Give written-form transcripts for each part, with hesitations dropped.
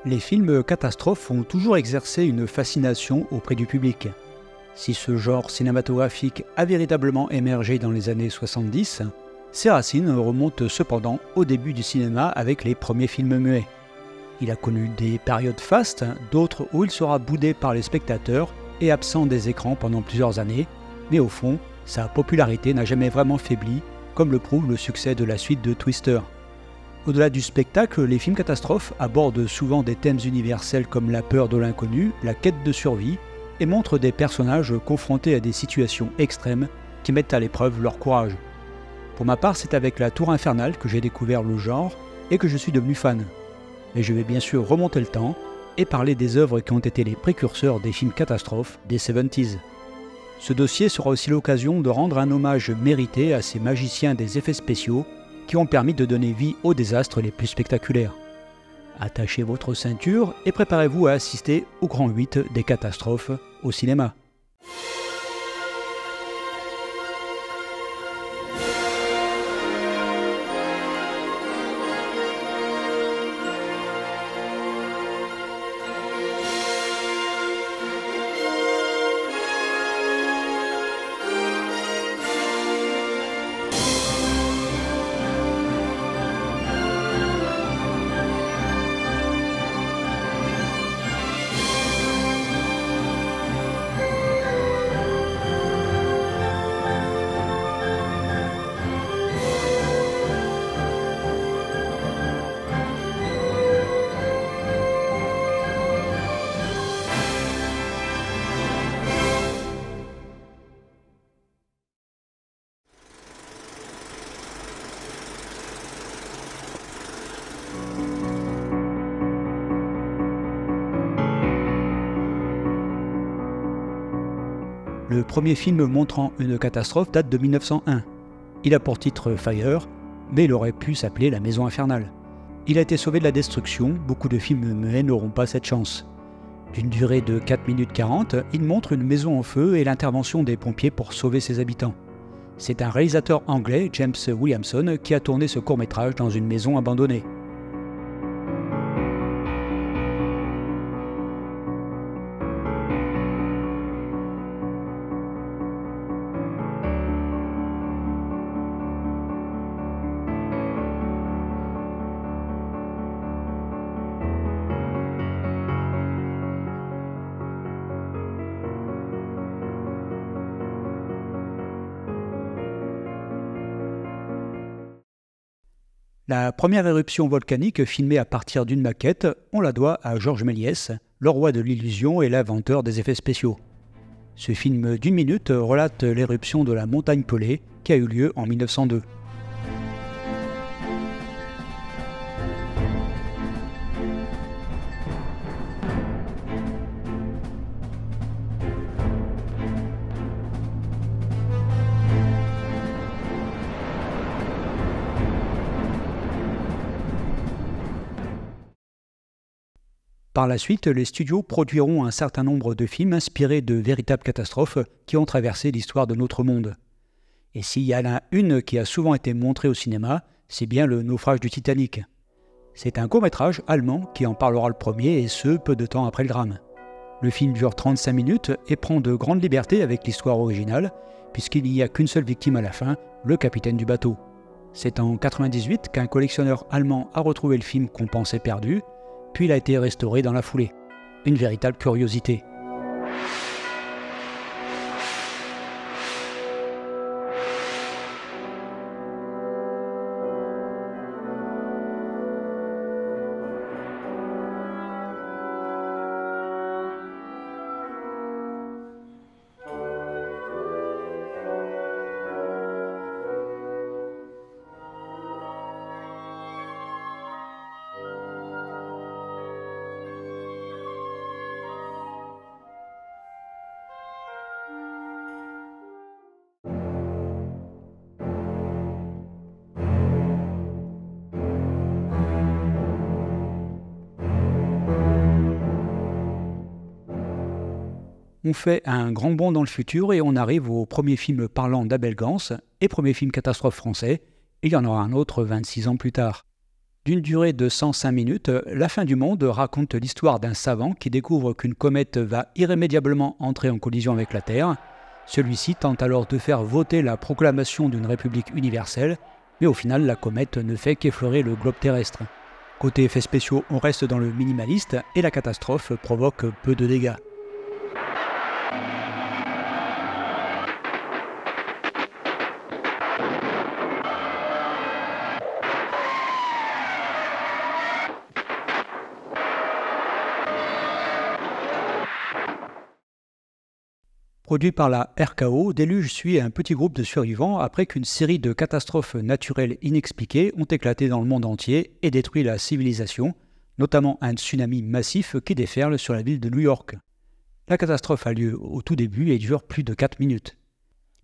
Les films catastrophes ont toujours exercé une fascination auprès du public. Si ce genre cinématographique a véritablement émergé dans les années 70, ses racines remontent cependant au début du cinéma avec les premiers films muets. Il a connu des périodes fastes, d'autres où il sera boudé par les spectateurs et absent des écrans pendant plusieurs années, mais au fond, sa popularité n'a jamais vraiment faibli, comme le prouve le succès de la suite de Twister. Au-delà du spectacle, les films catastrophes abordent souvent des thèmes universels comme la peur de l'inconnu, la quête de survie, et montrent des personnages confrontés à des situations extrêmes qui mettent à l'épreuve leur courage. Pour ma part, c'est avec La Tour Infernale que j'ai découvert le genre et que je suis devenu fan. Mais je vais bien sûr remonter le temps et parler des œuvres qui ont été les précurseurs des films catastrophes des 70s. Ce dossier sera aussi l'occasion de rendre un hommage mérité à ces magiciens des effets spéciaux qui ont permis de donner vie aux désastres les plus spectaculaires. Attachez votre ceinture et préparez-vous à assister au grand 8 des catastrophes au cinéma. Le premier film montrant une catastrophe date de 1901. Il a pour titre Fire, mais il aurait pu s'appeler La Maison Infernale. Il a été sauvé de la destruction, beaucoup de films muets n'auront pas cette chance. D'une durée de 4 minutes 40, il montre une maison en feu et l'intervention des pompiers pour sauver ses habitants. C'est un réalisateur anglais, James Williamson, qui a tourné ce court-métrage dans une maison abandonnée. La première éruption volcanique filmée à partir d'une maquette, on la doit à Georges Méliès, le roi de l'illusion et l'inventeur des effets spéciaux. Ce film d'1 minute relate l'éruption de la montagne Pelée qui a eu lieu en 1902. Par la suite, les studios produiront un certain nombre de films inspirés de véritables catastrophes qui ont traversé l'histoire de notre monde. Et s'il y en a une qui a souvent été montrée au cinéma, c'est bien le naufrage du Titanic. C'est un court-métrage allemand qui en parlera le premier et ce, peu de temps après le drame. Le film dure 35 minutes et prend de grandes libertés avec l'histoire originale, puisqu'il n'y a qu'une seule victime à la fin, le capitaine du bateau. C'est en 1998 qu'un collectionneur allemand a retrouvé le film qu'on pensait perdu, puis il a été restauré dans la foulée. Une véritable curiosité. On fait un grand bond dans le futur et on arrive au premier film parlant d'Abel Gance et premier film catastrophe français, et il y en aura un autre 26 ans plus tard. D'une durée de 105 minutes, La fin du monde raconte l'histoire d'un savant qui découvre qu'une comète va irrémédiablement entrer en collision avec la Terre. Celui-ci tente alors de faire voter la proclamation d'une république universelle, mais au final la comète ne fait qu'effleurer le globe terrestre. Côté effets spéciaux, on reste dans le minimaliste et la catastrophe provoque peu de dégâts. Produit par la RKO, Déluge suit un petit groupe de survivants après qu'une série de catastrophes naturelles inexpliquées ont éclaté dans le monde entier et détruit la civilisation, notamment un tsunami massif qui déferle sur la ville de New York. La catastrophe a lieu au tout début et dure plus de 4 minutes.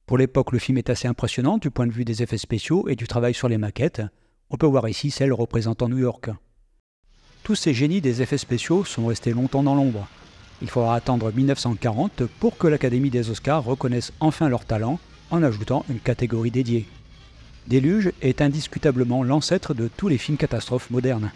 Pour l'époque, le film est assez impressionnant du point de vue des effets spéciaux et du travail sur les maquettes. On peut voir ici celle représentant New York. Tous ces génies des effets spéciaux sont restés longtemps dans l'ombre. Il faudra attendre 1940 pour que l'Académie des Oscars reconnaisse enfin leur talent en ajoutant une catégorie dédiée. Déluge est indiscutablement l'ancêtre de tous les films catastrophes modernes.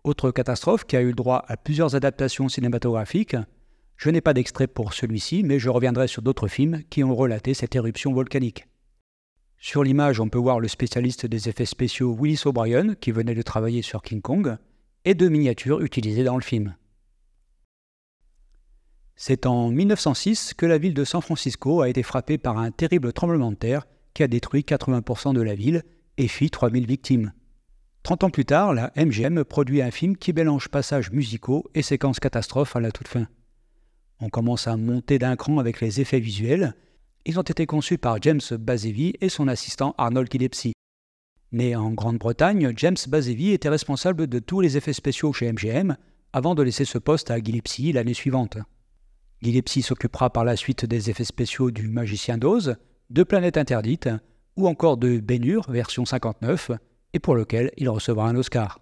Autre catastrophe qui a eu le droit à plusieurs adaptations cinématographiques. Je n'ai pas d'extrait pour celui-ci, mais je reviendrai sur d'autres films qui ont relaté cette éruption volcanique. Sur l'image, on peut voir le spécialiste des effets spéciaux Willis O'Brien, qui venait de travailler sur King Kong, et deux miniatures utilisées dans le film. C'est en 1906 que la ville de San Francisco a été frappée par un terrible tremblement de terre qui a détruit 80% de la ville et fit 3000 victimes. 30 ans plus tard, la MGM produit un film qui mélange passages musicaux et séquences catastrophes à la toute fin. On commence à monter d'un cran avec les effets visuels. Ils ont été conçus par James Bazevi et son assistant Arnold Gillespie. Né en Grande-Bretagne, James Bazevi était responsable de tous les effets spéciaux chez MGM avant de laisser ce poste à Gillespie l'année suivante. Gillespie s'occupera par la suite des effets spéciaux du Magicien d'Oz, de Planète Interdite ou encore de Ben-Hur version 59, et pour lequel il recevra un Oscar.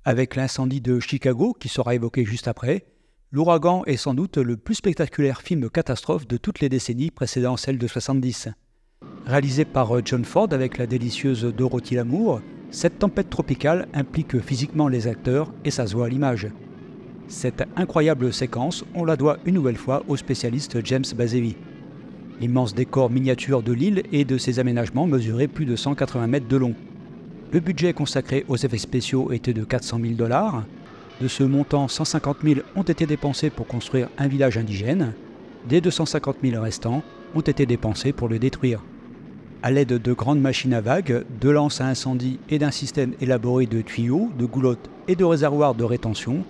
Avec l'incendie de Chicago, qui sera évoqué juste après, l'ouragan est sans doute le plus spectaculaire film catastrophe de toutes les décennies précédant celle de 70. Réalisé par John Ford avec la délicieuse Dorothy Lamour, cette tempête tropicale implique physiquement les acteurs et ça se voit à l'image. Cette incroyable séquence, on la doit une nouvelle fois au spécialiste James Bazevi. L'immense décor miniature de l'île et de ses aménagements mesurait plus de 180 mètres de long. Le budget consacré aux effets spéciaux était de 400 000 $. De ce montant, 150 000 ont été dépensés pour construire un village indigène. Des 250 000 restants ont été dépensés pour le détruire. À l'aide de grandes machines à vagues, de lances à incendie et d'un système élaboré de tuyaux, de goulottes et de réservoirs de rétention,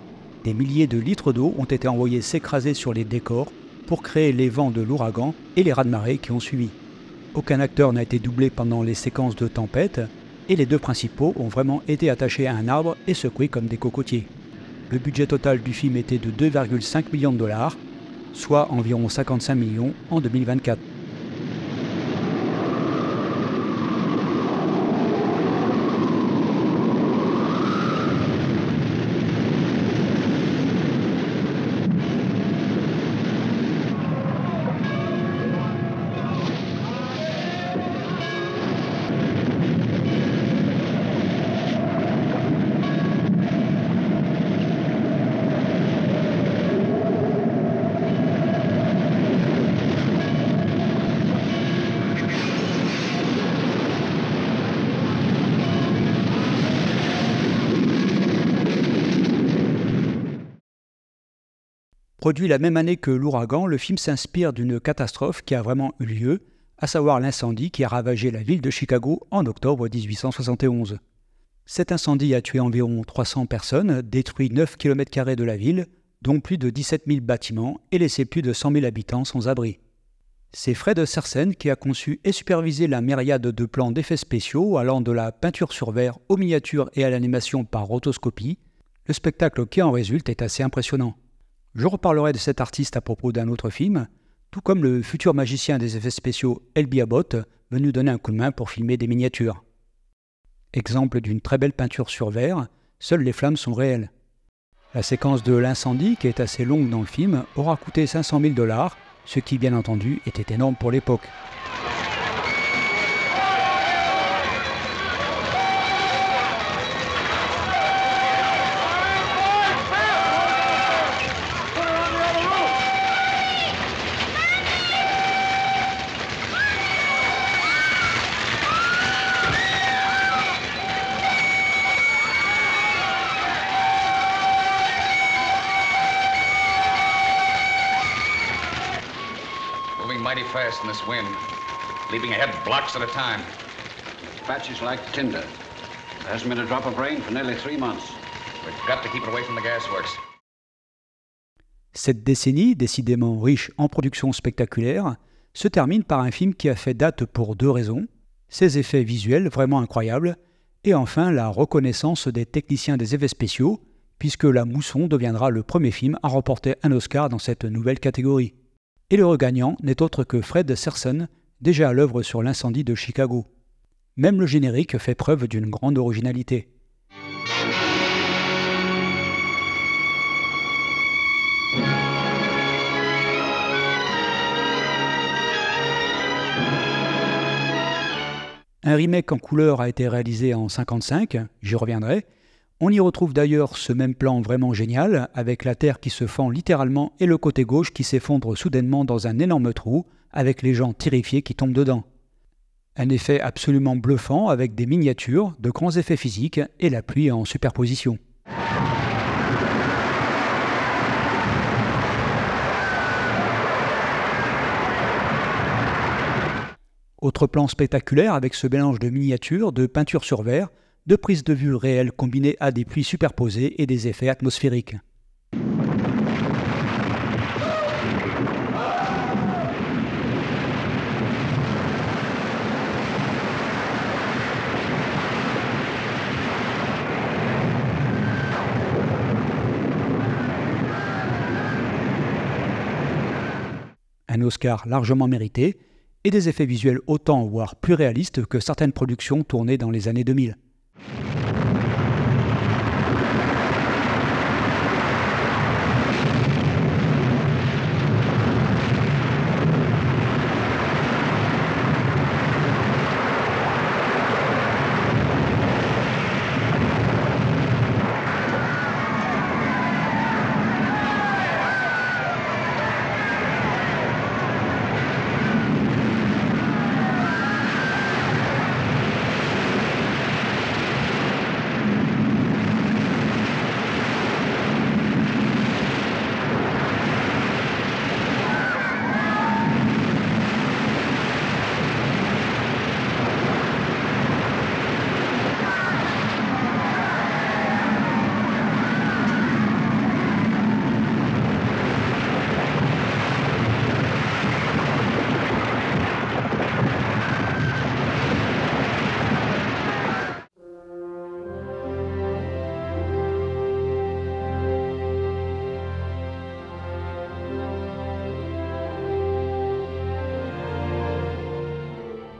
Des milliers de litres d'eau ont été envoyés s'écraser sur les décors pour créer les vents de l'ouragan et les raz-de-marée qui ont suivi. Aucun acteur n'a été doublé pendant les séquences de tempête et les deux principaux ont vraiment été attachés à un arbre et secoués comme des cocotiers. Le budget total du film était de 2,5 millions de dollars, soit environ 55 millions en 2024. Produit la même année que l'ouragan, le film s'inspire d'une catastrophe qui a vraiment eu lieu, à savoir l'incendie qui a ravagé la ville de Chicago en octobre 1871. Cet incendie a tué environ 300 personnes, détruit 9 km² de la ville, dont plus de 17 000 bâtiments, et laissé plus de 100 000 habitants sans abri. C'est Fred Sersen qui a conçu et supervisé la myriade de plans d'effets spéciaux allant de la peinture sur verre aux miniatures et à l'animation par rotoscopie. Le spectacle qui en résulte est assez impressionnant. Je reparlerai de cet artiste à propos d'un autre film, tout comme le futur magicien des effets spéciaux Elby Abbott, venu donner un coup de main pour filmer des miniatures. Exemple d'une très belle peinture sur verre, seules les flammes sont réelles. La séquence de l'incendie, qui est assez longue dans le film, aura coûté 500 000 $, ce qui bien entendu était énorme pour l'époque. Mighty fast in this wind, leaping ahead blocks at a time. Patches like tinder. There hasn't been a drop of rain for nearly 3 months. We've got to keep it away from the gasworks. Cette décennie, décidément riche en productions spectaculaires, se termine par un film qui a fait date pour 2 raisons, ses effets visuels vraiment incroyables, et enfin la reconnaissance des techniciens des effets spéciaux, puisque La Mousson deviendra le premier film à remporter un Oscar dans cette nouvelle catégorie. Et le regagnant n'est autre que Fred Sersen, déjà à l'œuvre sur l'incendie de Chicago. Même le générique fait preuve d'une grande originalité. Un remake en couleur a été réalisé en 1955, j'y reviendrai. On y retrouve d'ailleurs ce même plan vraiment génial, avec la terre qui se fend littéralement et le côté gauche qui s'effondre soudainement dans un énorme trou, avec les gens terrifiés qui tombent dedans. Un effet absolument bluffant avec des miniatures, de grands effets physiques et la pluie en superposition. Autre plan spectaculaire avec ce mélange de miniatures, de peinture sur verre, de prises de vue réelles combinées à des pluies superposées et des effets atmosphériques. Un Oscar largement mérité et des effets visuels autant voire plus réalistes que certaines productions tournées dans les années 2000.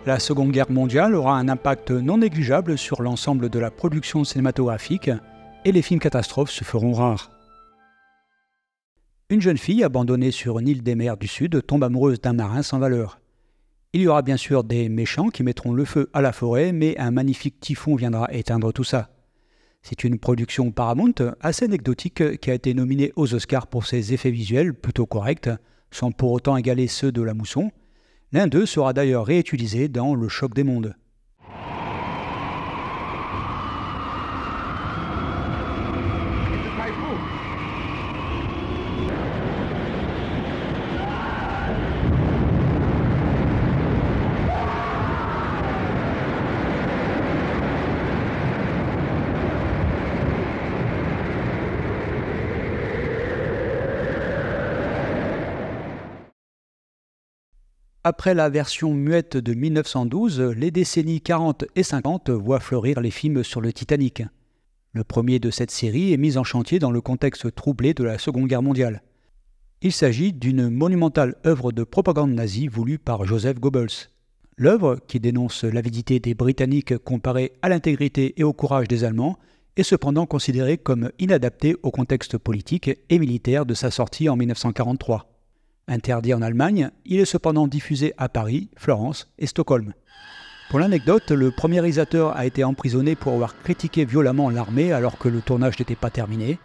La Seconde Guerre mondiale aura un impact non négligeable sur l'ensemble de la production cinématographique et les films catastrophes se feront rares. Une jeune fille abandonnée sur une île des mers du Sud tombe amoureuse d'un marin sans valeur. Il y aura bien sûr des méchants qui mettront le feu à la forêt, mais un magnifique typhon viendra éteindre tout ça. C'est une production Paramount assez anecdotique qui a été nominée aux Oscars pour ses effets visuels plutôt corrects, sans pour autant égaler ceux de La Mousson. L'un d'eux sera d'ailleurs réutilisé dans Le Choc des mondes. Après la version muette de 1912, les décennies 40 et 50 voient fleurir les films sur le Titanic. Le premier de cette série est mis en chantier dans le contexte troublé de la Seconde Guerre mondiale. Il s'agit d'une monumentale œuvre de propagande nazie voulue par Joseph Goebbels. L'œuvre, qui dénonce l'avidité des Britanniques comparée à l'intégrité et au courage des Allemands, est cependant considérée comme inadaptée au contexte politique et militaire de sa sortie en 1943. Interdit en Allemagne, il est cependant diffusé à Paris, Florence et Stockholm. Pour l'anecdote, le premier réalisateur a été emprisonné pour avoir critiqué violemment l'armée alors que le tournage n'était pas terminé.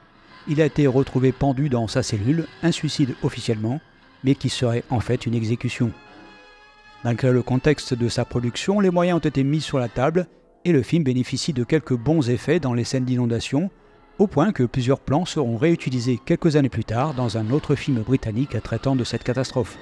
Il a été retrouvé pendu dans sa cellule, un suicide officiellement, mais qui serait en fait une exécution. Malgré le contexte de sa production, les moyens ont été mis sur la table et le film bénéficie de quelques bons effets dans les scènes d'inondation, au point que plusieurs plans seront réutilisés quelques années plus tard dans un autre film britannique traitant de cette catastrophe.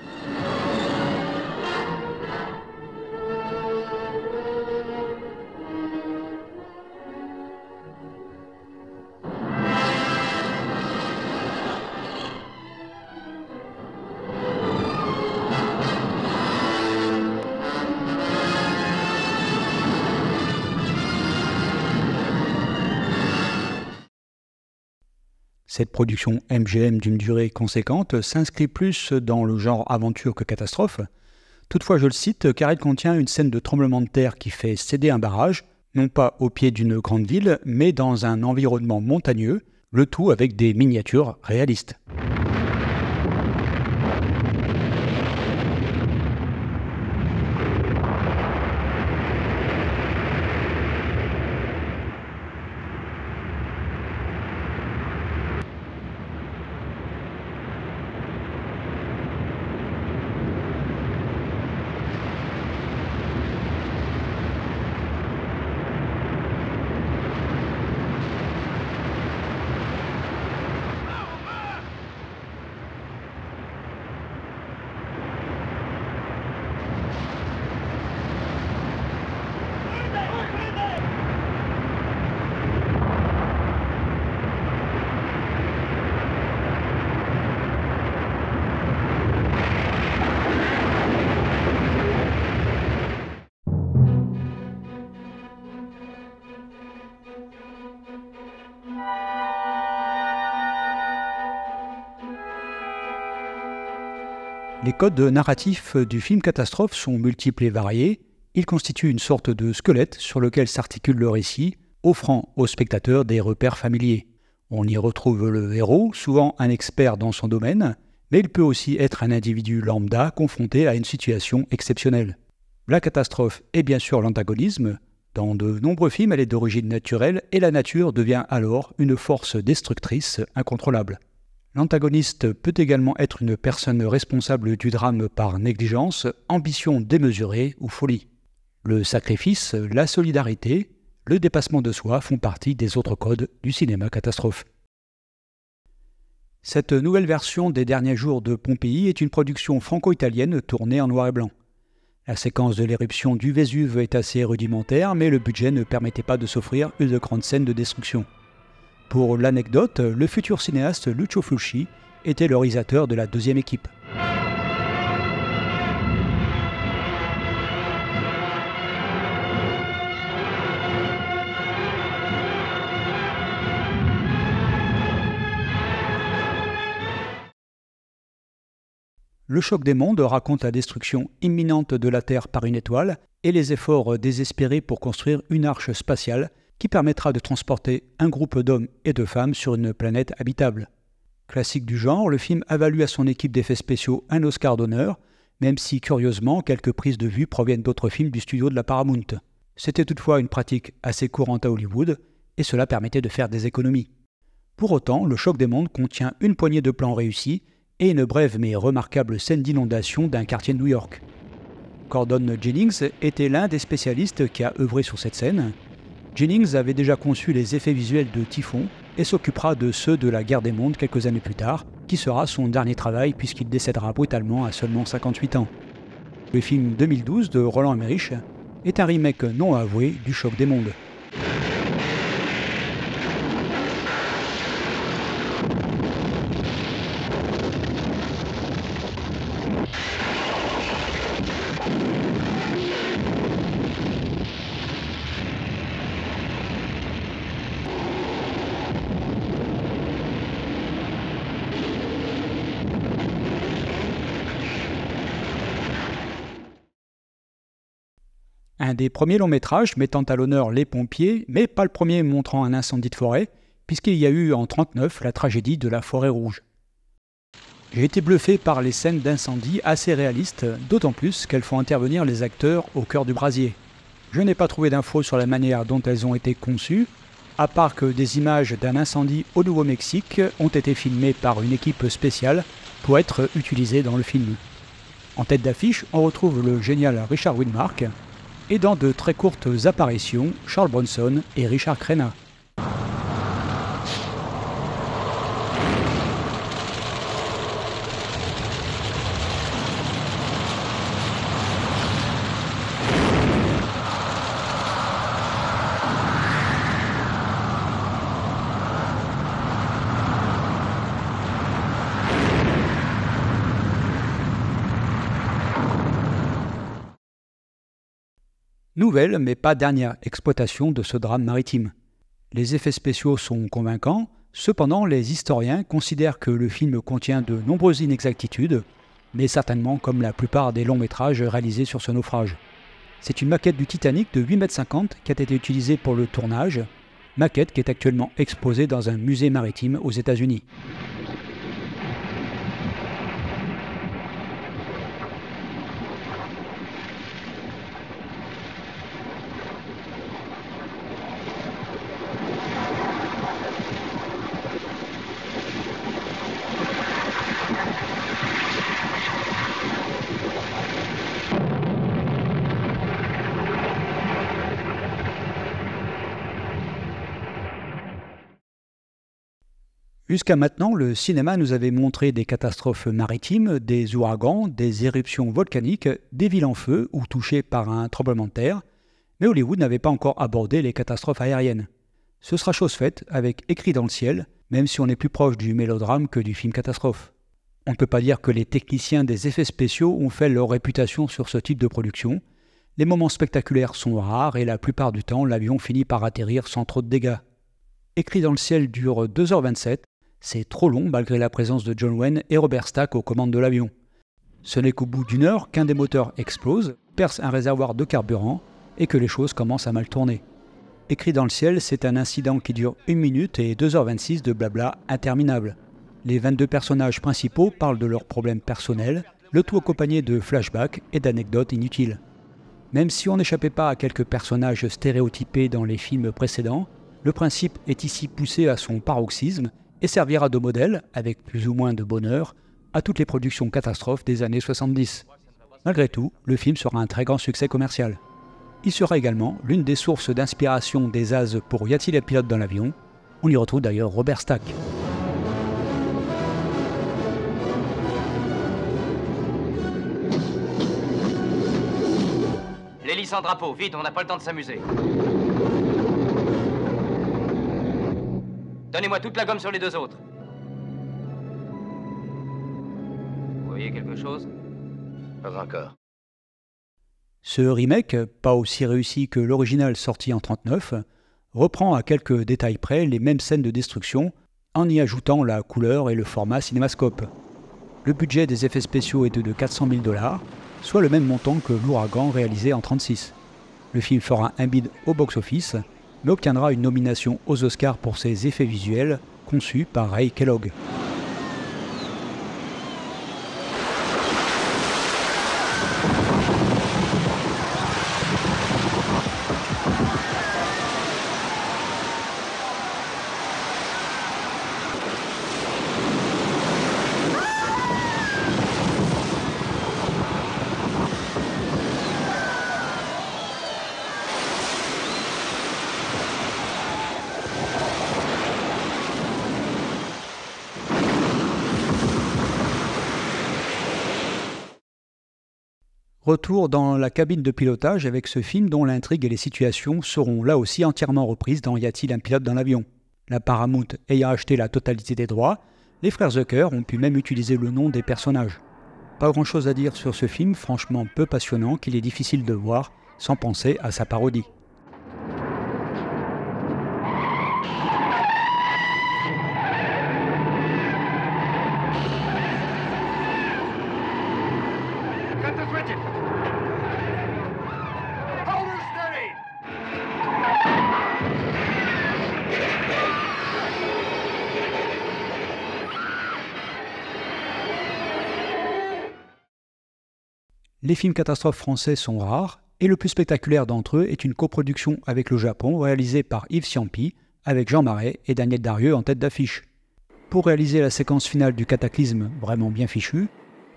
Cette production MGM d'une durée conséquente s'inscrit plus dans le genre aventure que catastrophe. Toutefois, je le cite car il contient une scène de tremblement de terre qui fait céder un barrage, non pas au pied d'une grande ville, mais dans un environnement montagneux, le tout avec des miniatures réalistes. Les codes narratifs du film catastrophe sont multiples et variés. Ils constituent une sorte de squelette sur lequel s'articule le récit, offrant au spectateur des repères familiers. On y retrouve le héros, souvent un expert dans son domaine, mais il peut aussi être un individu lambda confronté à une situation exceptionnelle. La catastrophe est bien sûr l'antagonisme. Dans de nombreux films, elle est d'origine naturelle et la nature devient alors une force destructrice incontrôlable. L'antagoniste peut également être une personne responsable du drame par négligence, ambition démesurée ou folie. Le sacrifice, la solidarité, le dépassement de soi font partie des autres codes du cinéma catastrophe. Cette nouvelle version des derniers jours de Pompéi est une production franco-italienne tournée en noir et blanc. La séquence de l'éruption du Vésuve est assez rudimentaire, mais le budget ne permettait pas de s'offrir une grande scène de destruction. Pour l'anecdote, le futur cinéaste Lucio Fulci était le réalisateur de la deuxième équipe. Le choc des mondes raconte la destruction imminente de la Terre par une étoile et les efforts désespérés pour construire une arche spatiale qui permettra de transporter un groupe d'hommes et de femmes sur une planète habitable. Classique du genre, le film a valu à son équipe d'effets spéciaux un Oscar d'honneur, même si, curieusement, quelques prises de vue proviennent d'autres films du studio de la Paramount. C'était toutefois une pratique assez courante à Hollywood, et cela permettait de faire des économies. Pour autant, Le Choc des mondes contient une poignée de plans réussis et une brève mais remarquable scène d'inondation d'un quartier de New York. Gordon Jennings était l'un des spécialistes qui a œuvré sur cette scène. Jennings avait déjà conçu les effets visuels de Typhon et s'occupera de ceux de la Guerre des mondes quelques années plus tard, qui sera son dernier travail puisqu'il décédera brutalement à seulement 58 ans. Le film 2012 de Roland Emmerich est un remake non avoué du Choc des mondes. Un des premiers longs métrages mettant à l'honneur les pompiers, mais pas le premier montrant un incendie de forêt, puisqu'il y a eu en 1939 la tragédie de la Forêt Rouge. J'ai été bluffé par les scènes d'incendie assez réalistes, d'autant plus qu'elles font intervenir les acteurs au cœur du brasier. Je n'ai pas trouvé d'infos sur la manière dont elles ont été conçues, à part que des images d'un incendie au Nouveau-Mexique ont été filmées par une équipe spéciale pour être utilisées dans le film. En tête d'affiche, on retrouve le génial Richard Widmark, et dans de très courtes apparitions, Charles Bronson et Richard Crenna. Nouvelle, mais pas dernière exploitation de ce drame maritime. Les effets spéciaux sont convaincants, cependant les historiens considèrent que le film contient de nombreuses inexactitudes, mais certainement comme la plupart des longs métrages réalisés sur ce naufrage. C'est une maquette du Titanic de 8,50 m qui a été utilisée pour le tournage, maquette qui est actuellement exposée dans un musée maritime aux États-Unis. Jusqu'à maintenant, le cinéma nous avait montré des catastrophes maritimes, des ouragans, des éruptions volcaniques, des villes en feu ou touchées par un tremblement de terre, mais Hollywood n'avait pas encore abordé les catastrophes aériennes. Ce sera chose faite avec Écrit dans le ciel, même si on est plus proche du mélodrame que du film catastrophe. On ne peut pas dire que les techniciens des effets spéciaux ont fait leur réputation sur ce type de production. Les moments spectaculaires sont rares et la plupart du temps, l'avion finit par atterrir sans trop de dégâts. Écrit dans le ciel dure 2h27, c'est trop long malgré la présence de John Wayne et Robert Stack aux commandes de l'avion. Ce n'est qu'au bout d'une heure qu'un des moteurs explose, perce un réservoir de carburant et que les choses commencent à mal tourner. Écrit dans le ciel, c'est un incident qui dure 1 minute et 2h26 de blabla interminable. Les 22 personnages principaux parlent de leurs problèmes personnels, le tout accompagné de flashbacks et d'anecdotes inutiles. Même si on n'échappait pas à quelques personnages stéréotypés dans les films précédents, le principe est ici poussé à son paroxysme et servira de modèle, avec plus ou moins de bonheur, à toutes les productions catastrophes des années 70. Malgré tout, le film sera un très grand succès commercial. Il sera également l'une des sources d'inspiration des As pour Y a-t-il un pilote dans l'avion ? On y retrouve d'ailleurs Robert Stack. L'hélice en drapeau, vite, on n'a pas le temps de s'amuser. Donnez-moi toute la gomme sur les deux autres. Vous voyez quelque chose ? Pas encore. Ce remake, pas aussi réussi que l'original sorti en 1939, reprend à quelques détails près les mêmes scènes de destruction en y ajoutant la couleur et le format cinémascope. Le budget des effets spéciaux était de 400 000 $, soit le même montant que l'Ouragan réalisé en 1936. Le film fera un bid au box-office, mais obtiendra une nomination aux Oscars pour ses effets visuels, conçus par Ray Kellogg. Retour dans la cabine de pilotage avec ce film dont l'intrigue et les situations seront là aussi entièrement reprises dans Y a-t-il un pilote dans l'avion ? La Paramount ayant acheté la totalité des droits, les frères Zucker ont pu même utiliser le nom des personnages. Pas grand chose à dire sur ce film, franchement peu passionnant qu'il est difficile de voir sans penser à sa parodie. Les films catastrophes français sont rares, et le plus spectaculaire d'entre eux est une coproduction avec le Japon réalisée par Yves Ciampi, avec Jean Marais et Daniel Darieux en tête d'affiche. Pour réaliser la séquence finale du cataclysme vraiment bien fichu,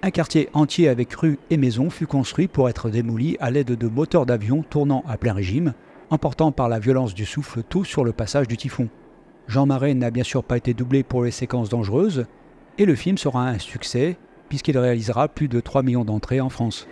un quartier entier avec rues et maisons fut construit pour être démoli à l'aide de moteurs d'avion tournant à plein régime, emportant par la violence du souffle tout sur le passage du typhon. Jean Marais n'a bien sûr pas été doublé pour les séquences dangereuses, et le film sera un succès, puisqu'il réalisera plus de 3 millions d'entrées en France.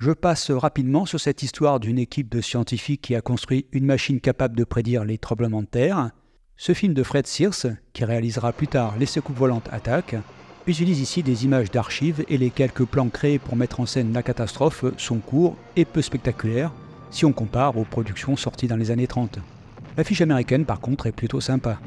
Je passe rapidement sur cette histoire d'une équipe de scientifiques qui a construit une machine capable de prédire les tremblements de terre. Ce film de Fred Sears, qui réalisera plus tard Les Secoupes volantes attaquent, utilise ici des images d'archives et les quelques plans créés pour mettre en scène la catastrophe sont courts et peu spectaculaires si on compare aux productions sorties dans les années 30. L'affiche américaine par contre est plutôt sympa.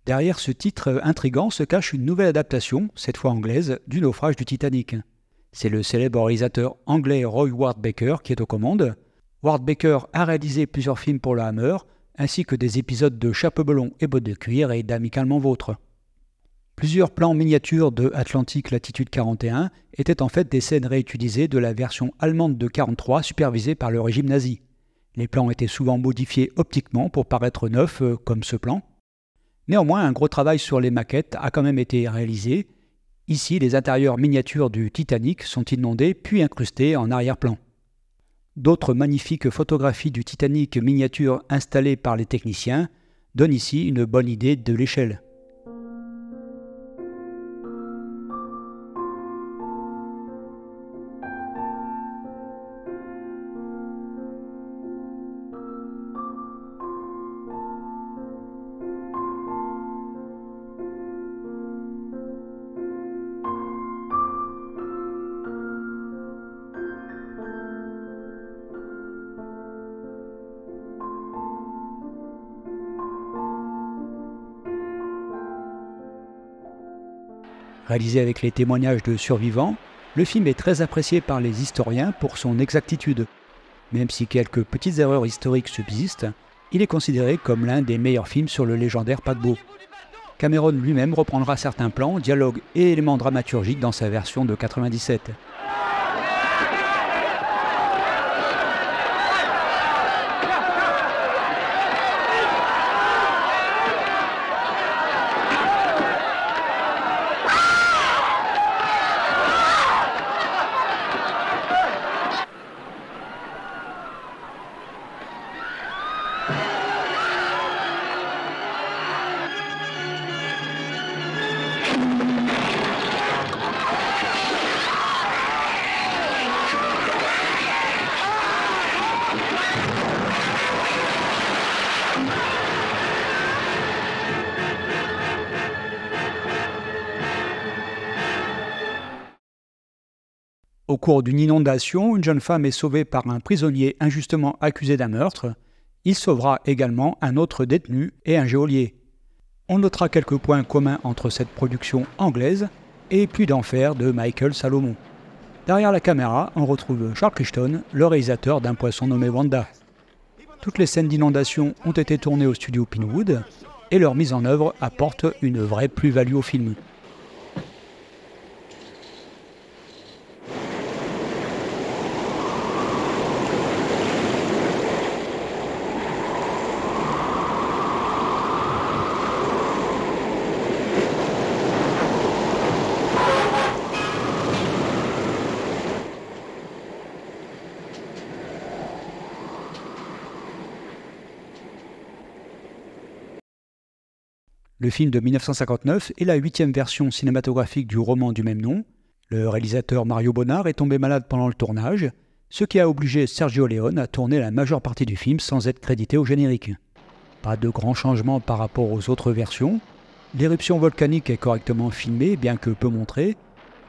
Derrière ce titre intrigant se cache une nouvelle adaptation, cette fois anglaise, du naufrage du Titanic. C'est le célèbre réalisateur anglais Roy Ward Baker qui est aux commandes. Ward Baker a réalisé plusieurs films pour la Hammer, ainsi que des épisodes de Chapeau melon et bottes de cuir et d'Amicalement vôtre. Plusieurs plans miniatures de Atlantic Latitude 41 étaient en fait des scènes réutilisées de la version allemande de 43 supervisée par le régime nazi. Les plans étaient souvent modifiés optiquement pour paraître neufs, comme ce plan. Néanmoins, un gros travail sur les maquettes a quand même été réalisé. Ici, les intérieurs miniatures du Titanic sont inondés puis incrustés en arrière-plan. D'autres magnifiques photographies du Titanic miniature installées par les techniciens donnent ici une bonne idée de l'échelle. Réalisé avec les témoignages de survivants, le film est très apprécié par les historiens pour son exactitude. Même si quelques petites erreurs historiques subsistent, il est considéré comme l'un des meilleurs films sur le légendaire paquebot. Cameron lui-même reprendra certains plans, dialogues et éléments dramaturgiques dans sa version de 1997. Au cours d'une inondation, une jeune femme est sauvée par un prisonnier injustement accusé d'un meurtre. Il sauvera également un autre détenu et un geôlier. On notera quelques points communs entre cette production anglaise et Puits d'enfer de Michael Salomon. Derrière la caméra, on retrouve Charles Crichton, le réalisateur d'Un poisson nommé Wanda. Toutes les scènes d'inondation ont été tournées au studio Pinewood et leur mise en œuvre apporte une vraie plus-value au film. Le film de 1959 est la 8e version cinématographique du roman du même nom. Le réalisateur Mario Bonnard est tombé malade pendant le tournage, ce qui a obligé Sergio Leone à tourner la majeure partie du film sans être crédité au générique. Pas de grands changements par rapport aux autres versions. L'éruption volcanique est correctement filmée, bien que peu montrée.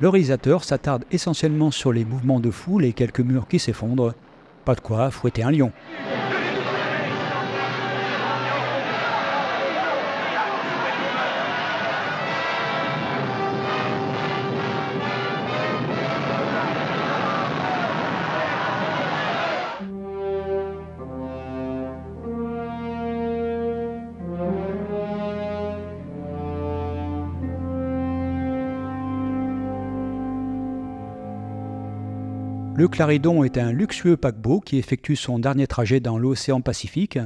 Le réalisateur s'attarde essentiellement sur les mouvements de foule et quelques murs qui s'effondrent. Pas de quoi fouetter un lion. Le Claridon est un luxueux paquebot qui effectue son dernier trajet dans l'océan Pacifique,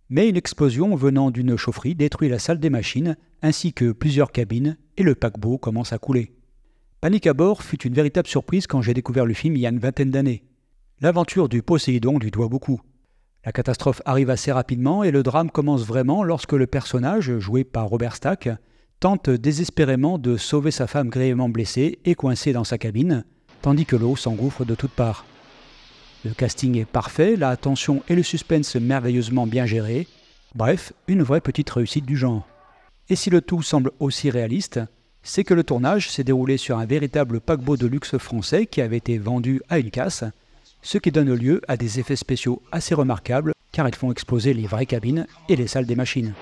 mais une explosion venant d'une chaufferie détruit la salle des machines ainsi que plusieurs cabines et le paquebot commence à couler. Panique à bord fut une véritable surprise quand j'ai découvert le film il y a une vingtaine d'années. L'aventure du Poséidon lui doit beaucoup. La catastrophe arrive assez rapidement et le drame commence vraiment lorsque le personnage, joué par Robert Stack, tente désespérément de sauver sa femme grièvement blessée et coincée dans sa cabine, tandis que l'eau s'engouffre de toutes parts. Le casting est parfait, la tension et le suspense merveilleusement bien gérés. Bref, une vraie petite réussite du genre. Et si le tout semble aussi réaliste, c'est que le tournage s'est déroulé sur un véritable paquebot de luxe français qui avait été vendu à une casse, ce qui donne lieu à des effets spéciaux assez remarquables car ils font exploser les vraies cabines et les salles des machines.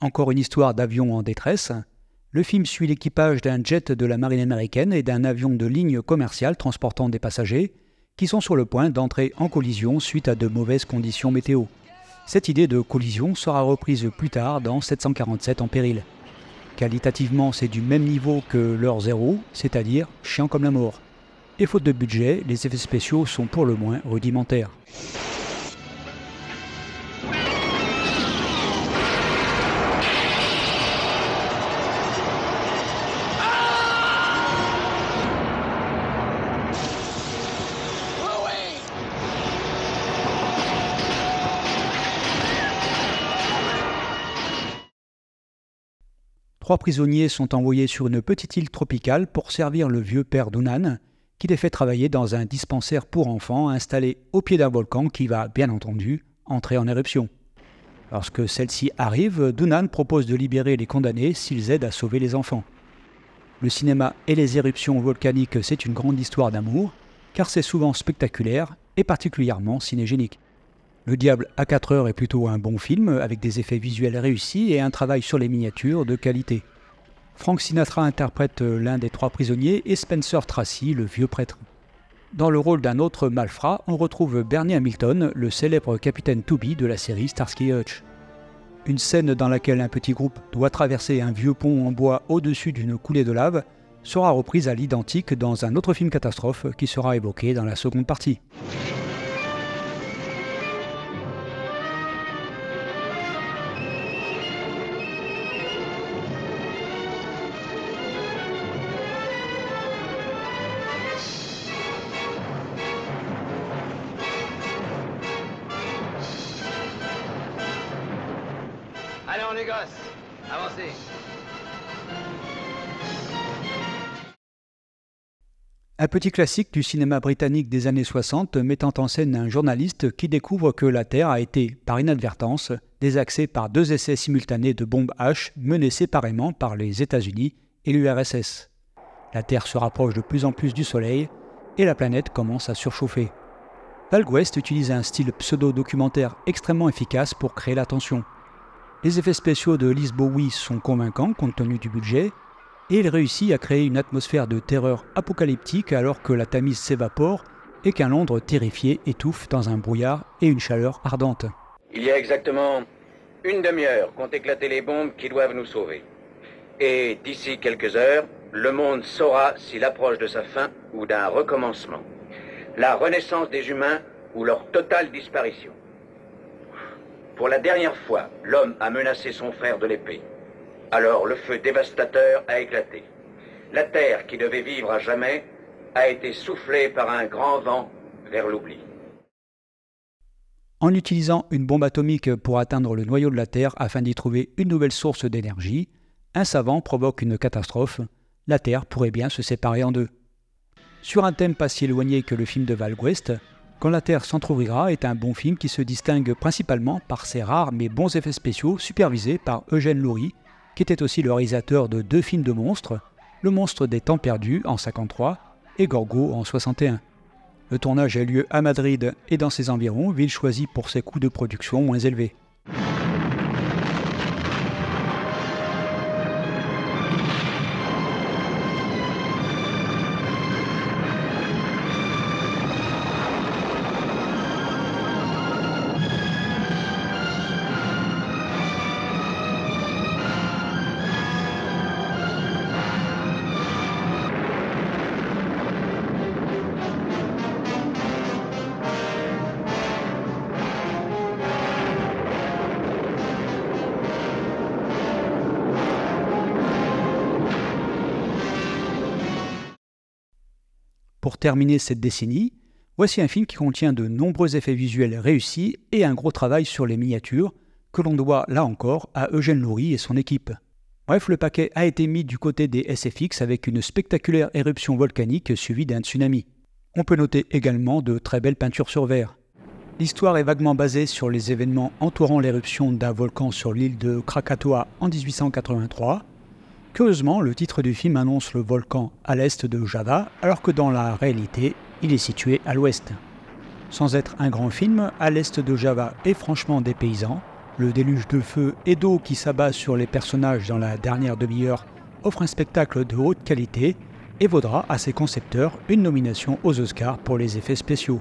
Encore une histoire d'avion en détresse. Le film suit l'équipage d'un jet de la marine américaine et d'un avion de ligne commerciale transportant des passagers qui sont sur le point d'entrer en collision suite à de mauvaises conditions météo. Cette idée de collision sera reprise plus tard dans 747 en péril. Qualitativement, c'est du même niveau que l'heure 0, c'est-à-dire chiant comme la mort. Et faute de budget, les effets spéciaux sont pour le moins rudimentaires. Trois prisonniers sont envoyés sur une petite île tropicale pour servir le vieux père Doonan, qui les fait travailler dans un dispensaire pour enfants installé au pied d'un volcan qui va, bien entendu, entrer en éruption. Lorsque celle-ci arrive, Doonan propose de libérer les condamnés s'ils aident à sauver les enfants. Le cinéma et les éruptions volcaniques, c'est une grande histoire d'amour, car c'est souvent spectaculaire et particulièrement cinégénique. Le Diable à 4 heures est plutôt un bon film, avec des effets visuels réussis et un travail sur les miniatures de qualité. Frank Sinatra interprète l'un des trois prisonniers et Spencer Tracy, le vieux prêtre. Dans le rôle d'un autre malfrat, on retrouve Bernie Hamilton, le célèbre capitaine To-Be de la série Starsky et Hutch. Une scène dans laquelle un petit groupe doit traverser un vieux pont en bois au-dessus d'une coulée de lave sera reprise à l'identique dans un autre film catastrophe qui sera évoqué dans la seconde partie. Allez, on négocie. Avancez. Un petit classique du cinéma britannique des années 60 mettant en scène un journaliste qui découvre que la Terre a été, par inadvertance, désaxée par 2 essais simultanés de bombes H menés séparément par les États-Unis et l'URSS. La Terre se rapproche de plus en plus du Soleil et la planète commence à surchauffer. Val Guest utilise un style pseudo-documentaire extrêmement efficace pour créer la tension. Les effets spéciaux de Liz Bowie sont convaincants compte tenu du budget, et il réussit à créer une atmosphère de terreur apocalyptique alors que la Tamise s'évapore et qu'un Londres terrifié étouffe dans un brouillard et une chaleur ardente. Il y a exactement une demi-heure qu'ont éclaté les bombes qui doivent nous sauver. Et d'ici quelques heures, le monde saura s'il approche de sa fin ou d'un recommencement. La renaissance des humains ou leur totale disparition. Pour la dernière fois, l'homme a menacé son frère de l'épée. Alors le feu dévastateur a éclaté. La terre qui devait vivre à jamais a été soufflée par un grand vent vers l'oubli. En utilisant une bombe atomique pour atteindre le noyau de la Terre afin d'y trouver une nouvelle source d'énergie, un savant provoque une catastrophe. La Terre pourrait bien se séparer en deux. Sur un thème pas si éloigné que le film de Val Guest, Quand la Terre s'entr'ouvrira est un bon film qui se distingue principalement par ses rares mais bons effets spéciaux supervisés par Eugène Laurie, qui était aussi le réalisateur de 2 films de monstres, Le Monstre des Temps Perdus en 1953 et Gorgo en 1961. Le tournage a lieu à Madrid et dans ses environs, ville choisie pour ses coûts de production moins élevés. Pour terminer cette décennie, voici un film qui contient de nombreux effets visuels réussis et un gros travail sur les miniatures, que l'on doit là encore à Eugène Laurie et son équipe. Bref, le paquet a été mis du côté des SFX avec une spectaculaire éruption volcanique suivie d'un tsunami. On peut noter également de très belles peintures sur verre. L'histoire est vaguement basée sur les événements entourant l'éruption d'un volcan sur l'île de Krakatoa en 1883. Curieusement, le titre du film annonce le volcan à l'est de Java, alors que dans la réalité, il est situé à l'ouest. Sans être un grand film, à l'est de Java est franchement dépaysant. Le déluge de feu et d'eau qui s'abat sur les personnages dans la dernière demi-heure offre un spectacle de haute qualité et vaudra à ses concepteurs une nomination aux Oscars pour les effets spéciaux.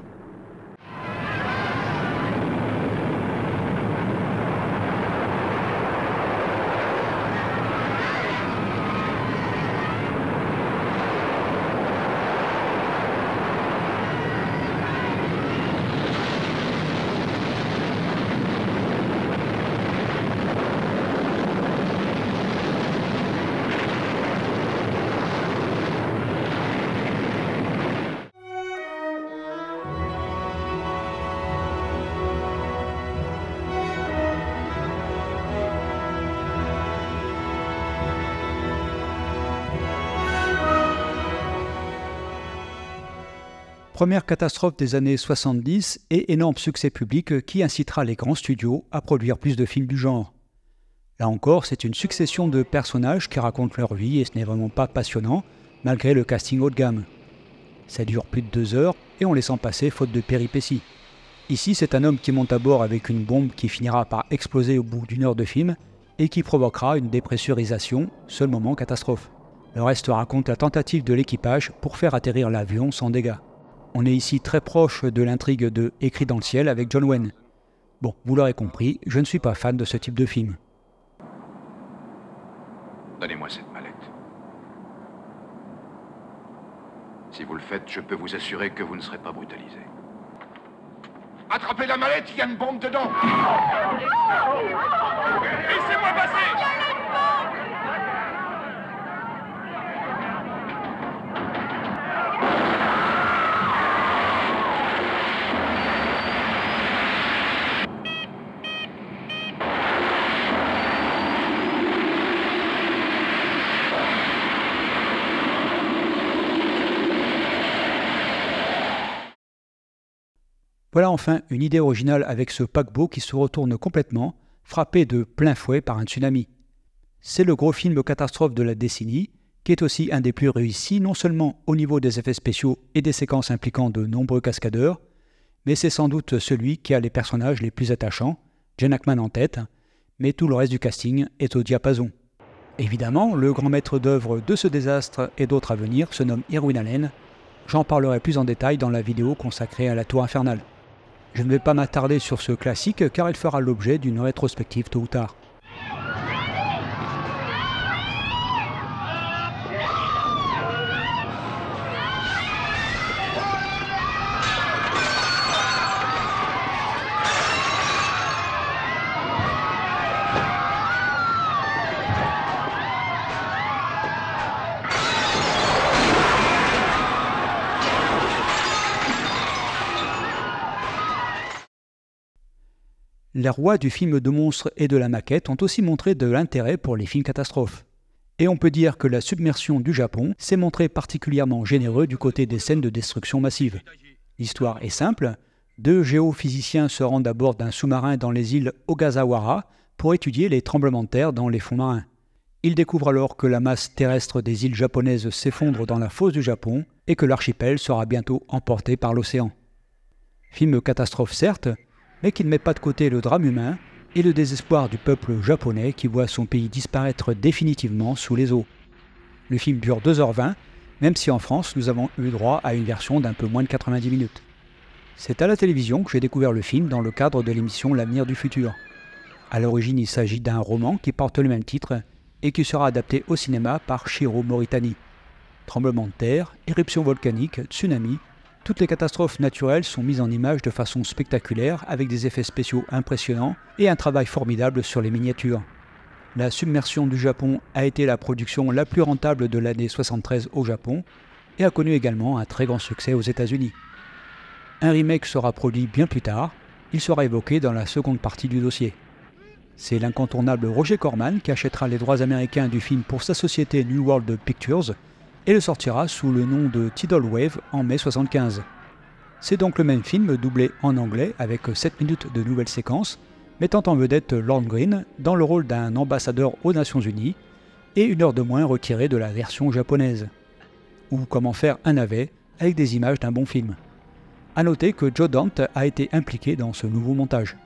Première catastrophe des années 70 et énorme succès public qui incitera les grands studios à produire plus de films du genre. Là encore, c'est une succession de personnages qui racontent leur vie et ce n'est vraiment pas passionnant, malgré le casting haut de gamme. Ça dure plus de 2 heures et on les sent passer faute de péripéties. Ici, c'est un homme qui monte à bord avec une bombe qui finira par exploser au bout d'1 heure de film et qui provoquera une dépressurisation, seul moment catastrophe. Le reste raconte la tentative de l'équipage pour faire atterrir l'avion sans dégâts. On est ici très proche de l'intrigue de Écrit dans le ciel avec John Wayne. Bon, vous l'aurez compris, je ne suis pas fan de ce type de film. Donnez-moi cette mallette. Si vous le faites, je peux vous assurer que vous ne serez pas brutalisé. Attrapez la mallette, il y a une bombe dedans. Laissez-moi passer. Voilà enfin une idée originale avec ce paquebot qui se retourne complètement, frappé de plein fouet par un tsunami. C'est le gros film catastrophe de la décennie, qui est aussi un des plus réussis, non seulement au niveau des effets spéciaux et des séquences impliquant de nombreux cascadeurs, mais c'est sans doute celui qui a les personnages les plus attachants, Gene Hackman en tête, mais tout le reste du casting est au diapason. Évidemment, le grand maître d'œuvre de ce désastre et d'autres à venir se nomme Irwin Allen. J'en parlerai plus en détail dans la vidéo consacrée à la Tour Infernale. Je ne vais pas m'attarder sur ce classique car il fera l'objet d'une rétrospective tôt ou tard. Les rois du film de monstres et de la maquette ont aussi montré de l'intérêt pour les films catastrophes. Et on peut dire que la submersion du Japon s'est montrée particulièrement généreux du côté des scènes de destruction massive. L'histoire est simple, 2 géophysiciens se rendent à bord d'un sous-marin dans les îles Ogasawara pour étudier les tremblements de terre dans les fonds marins. Ils découvrent alors que la masse terrestre des îles japonaises s'effondre dans la fosse du Japon et que l'archipel sera bientôt emporté par l'océan. Film catastrophe certes, mais qui ne met pas de côté le drame humain et le désespoir du peuple japonais qui voit son pays disparaître définitivement sous les eaux. Le film dure 2h20, même si en France nous avons eu droit à une version d'un peu moins de 90 minutes. C'est à la télévision que j'ai découvert le film dans le cadre de l'émission L'avenir du futur. À l'origine, il s'agit d'un roman qui porte le même titre et qui sera adapté au cinéma par Shiro Moritani. Tremblements de terre, éruptions volcaniques, tsunamis, toutes les catastrophes naturelles sont mises en image de façon spectaculaire avec des effets spéciaux impressionnants et un travail formidable sur les miniatures. La submersion du Japon a été la production la plus rentable de l'année 73 au Japon et a connu également un très grand succès aux États-Unis. Un remake sera produit bien plus tard, il sera évoqué dans la seconde partie du dossier. C'est l'incontournable Roger Corman qui achètera les droits américains du film pour sa société New World Pictures et le sortira sous le nom de Tidal Wave en mai 1975. C'est donc le même film doublé en anglais avec 7 minutes de nouvelles séquences, mettant en vedette Lorne Greene dans le rôle d'un ambassadeur aux Nations Unies et 1 heure de moins retirée de la version japonaise. Ou comment faire un navet avec des images d'un bon film. A noter que Joe Dante a été impliqué dans ce nouveau montage.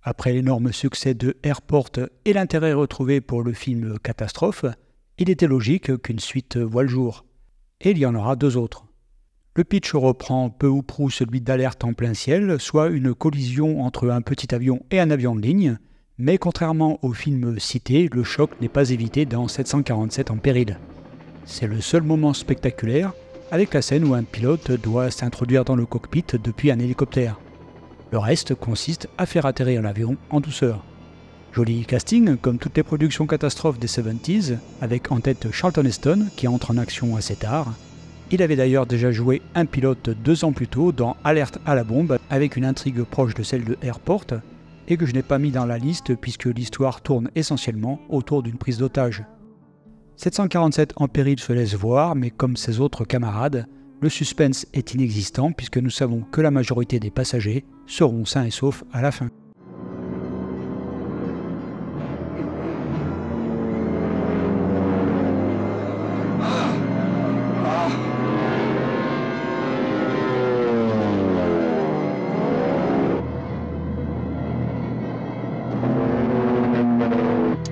Après l'énorme succès de Airport et l'intérêt retrouvé pour le film Catastrophe, il était logique qu'une suite voie le jour. Et il y en aura 2 autres. Le pitch reprend peu ou prou celui d'Alerte en plein ciel, soit une collision entre un petit avion et un avion de ligne, mais contrairement au film cité, le choc n'est pas évité dans 747 en péril. C'est le seul moment spectaculaire, avec la scène où un pilote doit s'introduire dans le cockpit depuis un hélicoptère. Le reste consiste à faire atterrir l'avion en douceur. Joli casting, comme toutes les productions catastrophes des 70s, avec en tête Charlton Heston, qui entre en action assez tard. Il avait d'ailleurs déjà joué un pilote 2 ans plus tôt dans Alerte à la bombe, avec une intrigue proche de celle de Airport, et que je n'ai pas mis dans la liste puisque l'histoire tourne essentiellement autour d'une prise d'otage. 747 en péril se laisse voir, mais comme ses autres camarades, le suspense est inexistant puisque nous savons que la majorité des passagers seront sains et saufs à la fin.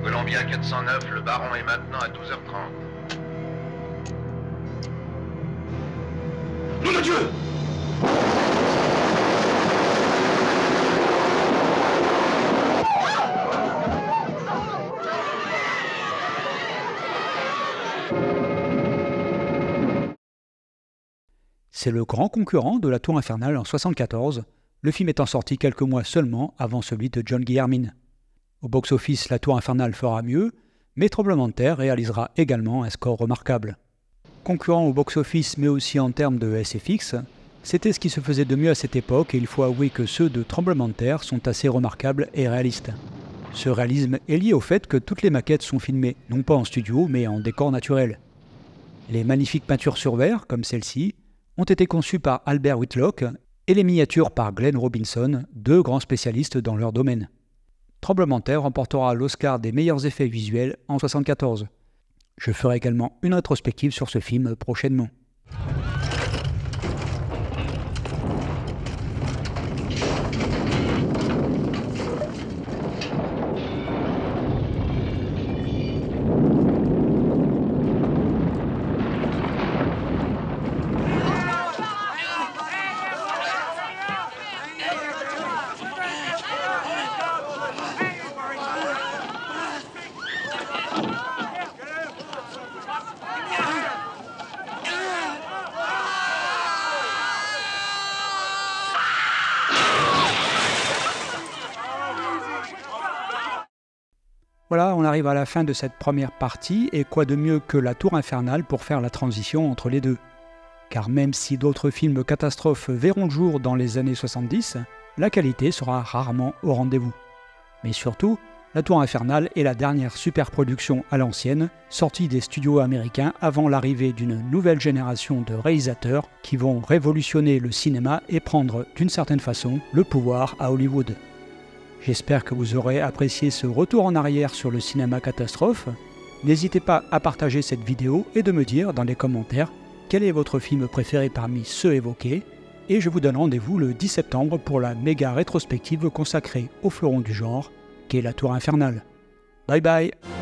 Columbia 409, le baron est maintenant à 12h30. Nom de Dieu! C'est le grand concurrent de La Tour Infernale en 1974, le film étant sorti quelques mois seulement avant celui de John Guillermin. Au box-office, La Tour Infernale fera mieux, mais Tremblement de terre réalisera également un score remarquable. Concurrent au box-office mais aussi en termes de SFX, c'était ce qui se faisait de mieux à cette époque et il faut avouer que ceux de Tremblement de terre sont assez remarquables et réalistes. Ce réalisme est lié au fait que toutes les maquettes sont filmées non pas en studio mais en décor naturel. Les magnifiques peintures sur verre, comme celle-ci, ont été conçues par Albert Whitlock et les miniatures par Glenn Robinson, deux grands spécialistes dans leur domaine. Tremblement de terre remportera l'Oscar des meilleurs effets visuels en 1974. Je ferai également une rétrospective sur ce film prochainement. Voilà, on arrive à la fin de cette première partie, et quoi de mieux que La Tour Infernale pour faire la transition entre les deux. Car même si d'autres films catastrophes verront le jour dans les années 70, la qualité sera rarement au rendez-vous. Mais surtout, La Tour Infernale est la dernière superproduction à l'ancienne, sortie des studios américains avant l'arrivée d'une nouvelle génération de réalisateurs qui vont révolutionner le cinéma et prendre, d'une certaine façon, le pouvoir à Hollywood. J'espère que vous aurez apprécié ce retour en arrière sur le cinéma catastrophe. N'hésitez pas à partager cette vidéo et de me dire dans les commentaires quel est votre film préféré parmi ceux évoqués. Et je vous donne rendez-vous le 10 septembre pour la méga rétrospective consacrée au fleuron du genre, qu'est La Tour Infernale. Bye bye!